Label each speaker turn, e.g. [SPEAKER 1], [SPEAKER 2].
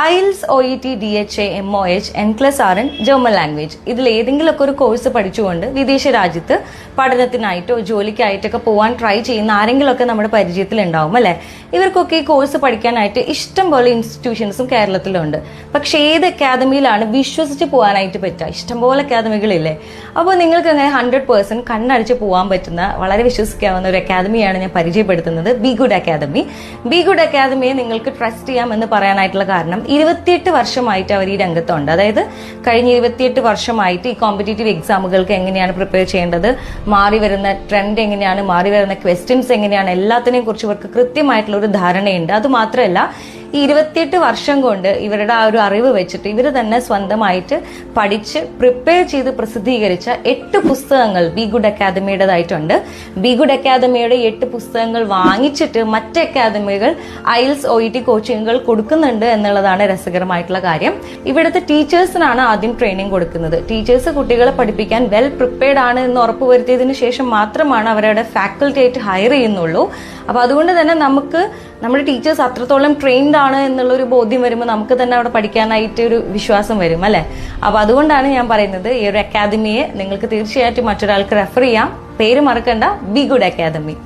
[SPEAKER 1] IELTS OET DHA MOH NCLES-RN German language ഇതിൽ ഏതെങ്കിലുമൊക്കെ ഒരു കോഴ്സ് പഠിച്ചുകൊണ്ട് വിദേശ രാജ്യത്ത് പഠനത്തിനായിട്ടോ ജോലിക്കായിട്ടൊക്കെ പോകാൻ ട്രൈ ചെയ്യുന്ന ആരെങ്കിലുമൊക്കെ നമ്മുടെ പരിചയത്തിൽ ഉണ്ടാവും അല്ലെ. ഇവർക്കൊക്കെ ഈ കോഴ്സ് പഠിക്കാനായിട്ട് ഇഷ്ടം പോലെ ഇൻസ്റ്റിറ്റ്യൂഷൻസും കേരളത്തിലുണ്ട്. പക്ഷെ ഏത് അക്കാദമിയിലാണ് വിശ്വസിച്ച് പോകാനായിട്ട് പറ്റുക? ഇഷ്ടംപോലെ അക്കാദമികളില്ലേ. അപ്പോൾ നിങ്ങൾക്ക് അങ്ങനെ 100% കണ്ണടച്ച് പോകാൻ പറ്റുന്ന വളരെ വിശ്വസിക്കാവുന്ന ഒരു അക്കാദമിയാണ് ഞാൻ പരിചയപ്പെടുത്തുന്നത്, Be Good Academy. Be Good അക്കാദമിയെ നിങ്ങൾക്ക് ട്രസ്റ്റ് ചെയ്യാമെന്ന് പറയാനായിട്ടുള്ള കാരണം 28 വർഷമായിട്ട് അവർ ഈ രംഗത്തുണ്ട്. അതായത് കഴിഞ്ഞ 28 വർഷമായിട്ട് ഈ കോമ്പറ്റേറ്റീവ് എക്സാമുകൾക്ക് എങ്ങനെയാണ് പ്രിപ്പയർ ചെയ്യേണ്ടത്, മാറി വരുന്ന ട്രെൻഡ് എങ്ങനെയാണ്, മാറി വരുന്ന ക്വസ്റ്റ്യൻസ് എങ്ങനെയാണ്, എല്ലാത്തിനെയും കുറിച്ച് ഇവർക്ക് കൃത്യമായിട്ടുള്ള ഒരു ധാരണയുണ്ട്. അത് മാത്രമല്ല ഈ 28 വർഷം കൊണ്ട് ഇവരുടെ ആ ഒരു അറിവ് വെച്ചിട്ട് ഇവർ തന്നെ സ്വന്തമായിട്ട് പഠിച്ച് പ്രിപ്പയർ ചെയ്ത് പ്രസിദ്ധീകരിച്ച 8 പുസ്തകങ്ങൾ ബി ഗുഡ് അക്കാദമിയുടേതായിട്ടുണ്ട്. ബി ഗുഡ് അക്കാദമിയുടെ 8 പുസ്തകങ്ങൾ വാങ്ങിച്ചിട്ട് മറ്റ് അക്കാദമികൾ ഐൽസ് OET കോച്ചിങ്ങുകൾ കൊടുക്കുന്നുണ്ട് എന്നുള്ളതാണ് രസകരമായിട്ടുള്ള കാര്യം. ഇവിടുത്തെ ടീച്ചേഴ്സിനാണ് ആദ്യം ട്രെയിനിങ് കൊടുക്കുന്നത്. ടീച്ചേഴ്സ് കുട്ടികളെ പഠിപ്പിക്കാൻ വെൽ പ്രിപ്പയർഡ് ആണ് എന്ന് ഉറപ്പുവരുത്തിയതിനു ശേഷം മാത്രമാണ് അവരുടെ ഫാക്കൽറ്റി ആയിട്ട് ഹയർ ചെയ്യുന്നുള്ളൂ. അപ്പൊ അതുകൊണ്ട് തന്നെ നമുക്ക് നമ്മുടെ ടീച്ചേഴ്സ് അത്രത്തോളം ട്രെയിൻഡ് ആണ് എന്നുള്ള ഒരു ബോധ്യം വരുമ്പോൾ നമുക്ക് തന്നെ അവിടെ പഠിക്കാനായിട്ട് ഒരു വിശ്വാസം വരും അല്ലെ. അപ്പൊ അതുകൊണ്ടാണ് ഞാൻ പറയുന്നത് ഈ ഒരു അക്കാദമിയെ നിങ്ങൾക്ക് തീർച്ചയായിട്ടും മറ്റൊരാൾക്ക് റെഫർ ചെയ്യാം. പേര് മറക്കണ്ട, ബി ഗുഡ് അക്കാദമി.